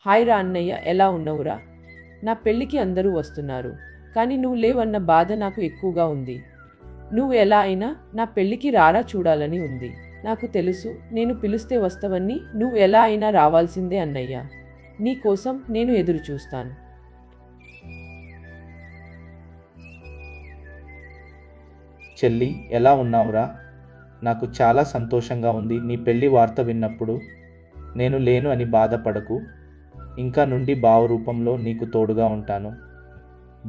Hi రా అన్నయ్య, ఎలా ఉన్నవురా? నా పెళ్ళికి అందరూ వస్తున్నారు, కానీ నువ్వు లేవన్న బాధ నాకు ఎక్కువగా ఉంది. నువ్వు ఎలా అయినా నా పెళ్ళికి రారా, చూడాలని ఉంది. నాకు తెలుసు నేను పిలిస్తే వస్తావని. నువ్వు ఎలా అయినా రావాల్సిందే అన్నయ్య. నీ కోసం నేను ఎదురు చూస్తాను. చెల్లి, ఎలా ఉన్నావురా? నాకు చాలా సంతోషంగా ఉంది నీ పెళ్లి వార్త విన్నప్పుడు. నేను లేను అని బాధపడకు. ఇంకా నుండి బావ రూపంలో నీకు తోడుగా ఉంటాను.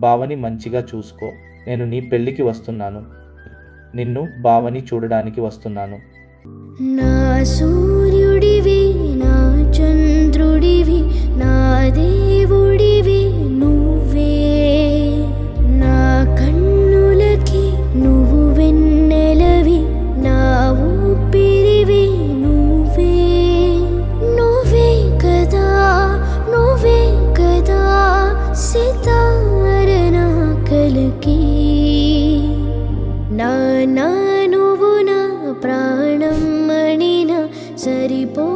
బావని మంచిగా చూసుకో. నేను నీ పెళ్ళికి వస్తున్నాను. నిన్ను బావని చూడడానికి వస్తున్నాను. నా సూర్యుడివి, నా చంద్రుడివి, నా దేవుడివి నువ్వే. నా కన్నులకి నువ్వు వెన్నెలవి, నా ఊపిరివి నువ్వే. నువ్వే కదా, నువ్వే కదా సితార నా కలకి. నా నువ్వు నా ప్రాణం మణిన సరిపో